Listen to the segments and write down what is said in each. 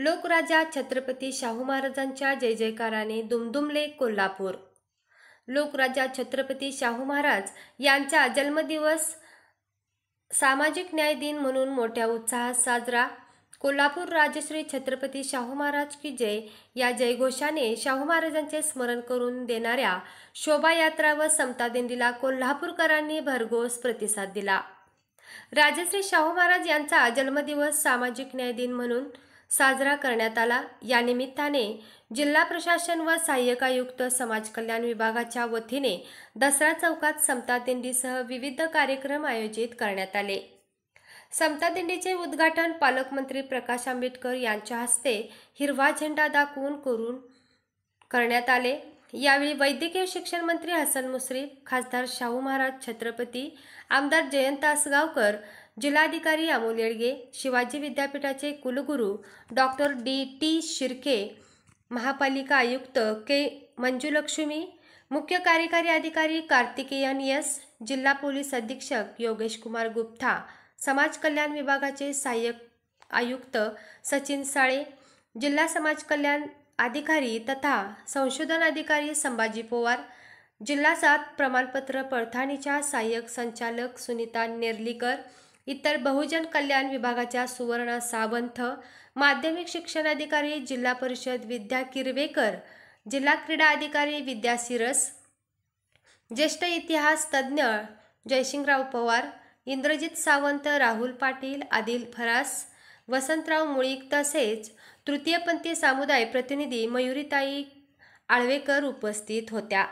लोकराजा छत्रपती शाहू महाराजांच्या जय जयकाराने दुमदुमले कोल्हापूर। लोकराजा छत्रपती शाहू महाराज यांचा जन्मदिवस सामाजिक न्याय दिन म्हणून मोठ्या उत्साहात साजरा। कोल्हापूर राजश्री छत्रपती शाहू महाराज की जय या जयघोषाने शाहू महाराजांचे स्मरण करून देणाऱ्या शोभायात्रा व समता दिंडीला कोल्हापूरकरांनी भरघोस प्रतिसाद दिला। राजश्री शाहू महाराज यांचा जन्मदिवस सामाजिक न्याय दिन म्हणून साजरा करण्यात आला। या निमित्ताने जिल्हा प्रशासन व सहाय्यक आयुक्त समाज कल्याण विभागाच्या वतीने दसरा चौकात समता दिंडीसह विविध कार्यक्रम आयोजित करण्यात आले। समता दिंडीचे उद्घाटन पालकमंत्री प्रकाश आंबेडकर यांच्या हस्ते हिरवा झेंडा दाखवून करण्यात आले। यावेळी वैद्यकीय शिक्षण मंत्री हसन मुश्रीफ, खासदार शाहू महाराज छत्रपती, आमदार जयंत आसगावकर, जिल्हाधिकारी अमोल येडगे, शिवाजी विद्यापीठाचे कुलगुरू डॉक्टर डी.टी. शिर्के, महापालिका आयुक्त के. मंजुलक्ष्मी, मुख्य कार्यकारी अधिकारी कार्तिकेयन एस, जिल्हा पोलीस अधीक्षक योगेश कुमार गुप्ता, समाज कल्याण विभागाचे सहाय्यक आयुक्त सचिन साळे, जिल्हा समाज कल्याण अधिकारी तथा संशोधन अधिकारी संभाजी पवार, जिल्हा 7 प्रमाणपत्र पडताळणीच्या सहाय्यक संचालक सुनीता नेर्लीकर, इतर बहुजन कल्याण विभागाच्या सुवर्णा सावंत, माध्यमिक शिक्षण अधिकारी जिल्हा परिषद विद्या किरवेकर, जिल्हा क्रीडा अधिकारी विद्या सिरस, ज्येष्ठ इतिहास तज्ज्ञ जयसिंगराव पवार, इंद्रजित सावंत, राहुल पाटील, आदिल फरास, वसंतराव मुळीक तसेच तृतीयपंथी समुदाय प्रतिनिधी मयुरीताई आळवेकर उपस्थित होत्या।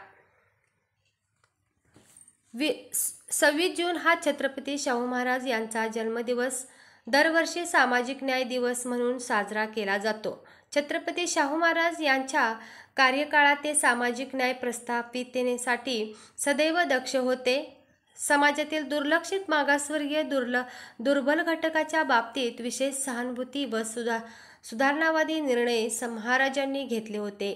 26 जून हा छत्रपती शाहू महाराज यांचा जन्मदिवस दरवर्षी सामाजिक न्याय दिवस म्हणून साजरा केला जातो। छत्रपती शाहू महाराज यांच्या कार्यकाळात ते सामाजिक न्याय प्रस्थापितेसाठी सदैव दक्ष होते। समाजातील दुर्लक्षित मागासवर्गीय दुर्बल घटकाच्या बाबतीत विशेष सहानुभूती व सुधारणावादी निर्णय महाराजांनी घेतले होते।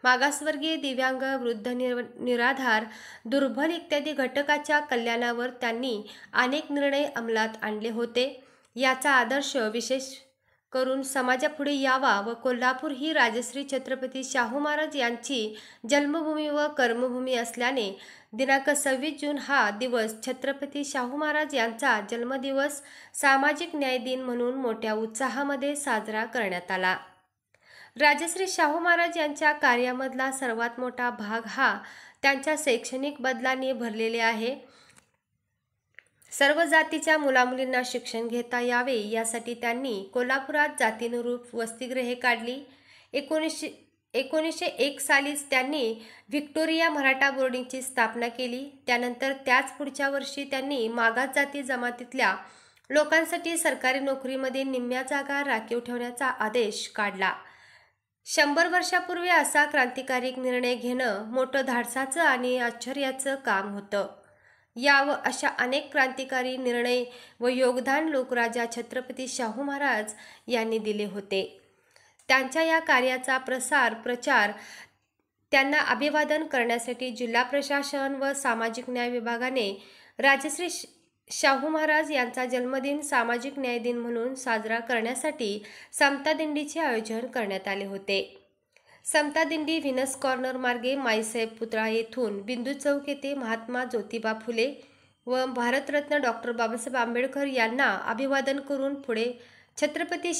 मागासवर्गीय, दिव्यांग, वृद्ध, निराधार, दुर्बल इत्यादी घटकाच्या कल्याणावर त्यांनी अनेक निर्णय अंमलात आणले होते। याचा आदर्श विशेष करून समाजापुढे यावा व कोल्हापूर ही राजश्री छत्रपती शाहू महाराज यांची जन्मभूमी व कर्मभूमी असल्याने दिनांक 26 जून हा दिवस छत्रपती शाहू महाराज यांचा जन्मदिवस सामाजिक न्याय दिन म्हणून मोठ्या उत्साहामध्ये साजरा करण्यात आला। राजश्री शाहू महाराज यांच्या कार्यामधला सर्वात मोठा भाग हा त्यांच्या शैक्षणिक बदलाने भरलेले आहे। सर्व जातीच्या मुलामुलींना शिक्षण घेता यावे यासाठी त्यांनी कोल्हापुरात जातीनुरूप वसतिगृहे काढली। 1901 सालीच त्यांनी व्हिक्टोरिया मराठा बोर्डिंगची स्थापना केली। त्यानंतर त्याच पुढच्या वर्षी त्यांनी मागास जाती जमातीतल्या लोकांसाठी सरकारी नोकरीमध्ये निम्म्या जागा राखीव ठेवण्याचा आदेश काढला। 100 वर्षापूर्वी असा क्रांतिकारी निर्णय घेणं मोठं धाडसाचं आणि आश्चर्याचं काम होतं। या व अशा अनेक क्रांतिकारी निर्णय व योगदान लोकराजा छत्रपती शाहू महाराज यांनी दिले होते। त्यांच्या या कार्याचा प्रचार त्यांना अभिवादन करण्यासाठी जिल्हा प्रशासन व सामाजिक न्याय विभागाने राजश्री शाहू महाराज यांचा जन्मदिन सामाजिक न्याय दिन म्हणून साजरा करण्यासाठी समता दिंडीचे आयोजन करण्यात आले होते। समता दिंडी व्हीनस कॉर्नर मार्गे माईसाहेब पुतळा येथून बिंदू चौक येथे महात्मा ज्योतिबा फुले व भारतरत्न डॉक्टर बाबासाहेब आंबेडकर यांना अभिवादन करून पुढे छत्रपती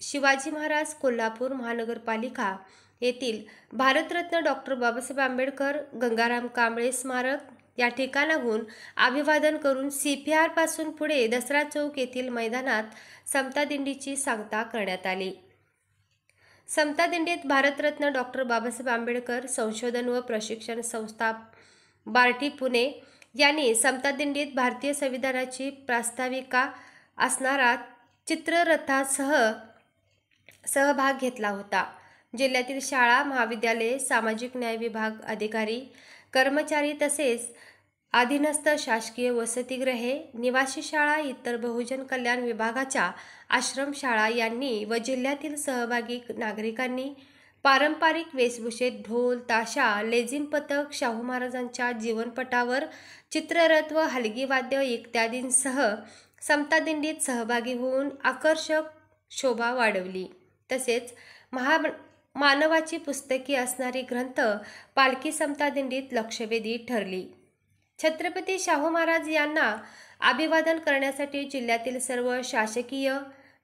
शिवाजी महाराज कोल्हापूर महानगरपालिका येथील भारतरत्न डॉक्टर बाबासाहेब आंबेडकर गंगाराम कांबळे स्मारक या ठिकाणाहून अभिवादन करून CPR पासून पुढे दसरा चौक येथील मैदानात समता दिंडीची सांगता करण्यात आली। समता दिंडीत भारतरत्न डॉक्टर बाबासाहेब आंबेडकर संशोधन व प्रशिक्षण संस्था बार्टी पुणे यांनी समता दिंडीत भारतीय संविधानाची प्रास्ताविका असणारा चित्ररथासह सहभाग घेतला होता। जिल्ह्यातील शाळा, महाविद्यालये, सामाजिक न्याय विभाग अधिकारी, कर्मचारी तसेच अधीनस्थ शासकीय वसतिगृहे, निवासी शाळा, इतर बहुजन कल्याण विभागाच्या आश्रमशाळा यांनी व जिल्ह्यातील सहभागी नागरिकांनी पारंपरिक वेशभूषेत ढोल, ताशा, लेझिम पथक, शाहू महाराजांच्या जीवनपटावर चित्ररथ व हलगी वाद्य इत्यादींसह समता दिंडीत सहभागी होऊन आकर्षक शोभा वाढवली। तसेच मानवाची पुस्तके असणारी ग्रंथ पालखी समता दिंडीत लक्षवेधी ठरली। छत्रपती शाहू महाराज यांना अभिवादन करण्यासाठी जिल्ह्यातील सर्व शासकीय,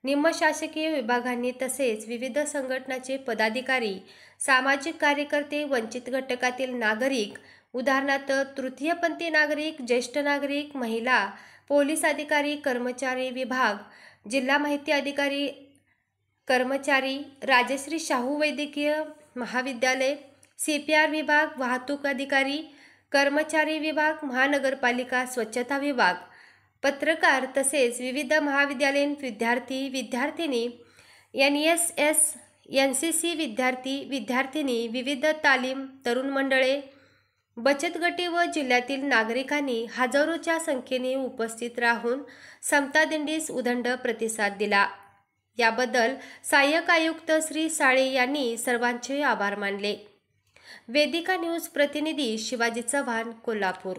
निमशासकीय विभागांनी तसेच विविध संघटनांचे पदाधिकारी, सामाजिक कार्यकर्ते, वंचित घटकातील नागरिक, उदाहरणार्थ तृतीयपंथी नागरिक, ज्येष्ठ नागरिक, महिला, पोलीस अधिकारी, कर्मचारी विभाग, जिल्हा माहिती अधिकारी कर्मचारी, राजश्री शाहू वैद्यकीय महाविद्यालय, CPR विभाग, वाहतूक अधिकारी कर्मचारी विभाग, महानगरपालिका स्वच्छता विभाग, पत्रकार तसेच विविध महाविद्यालयीन विद्यार्थी विद्यार्थिनी, NSS NCC विद्यार्थी विद्यार्थिनी, विविध तालीम तरुण मंडळे, बचत गटे व जिल्ह्यातील नागरिकांनी हजारोच्या संख्येने उपस्थित राहून समता दिंडीस उदंड प्रतिसाद दिला। याबद्दल सहाय्यक आयुक्त श्री साळे यांनी सर्वांचे आभार मानले। वेदिका न्यूज प्रतिनिधी शिवाजी चव्हाण, कोल्हापूर।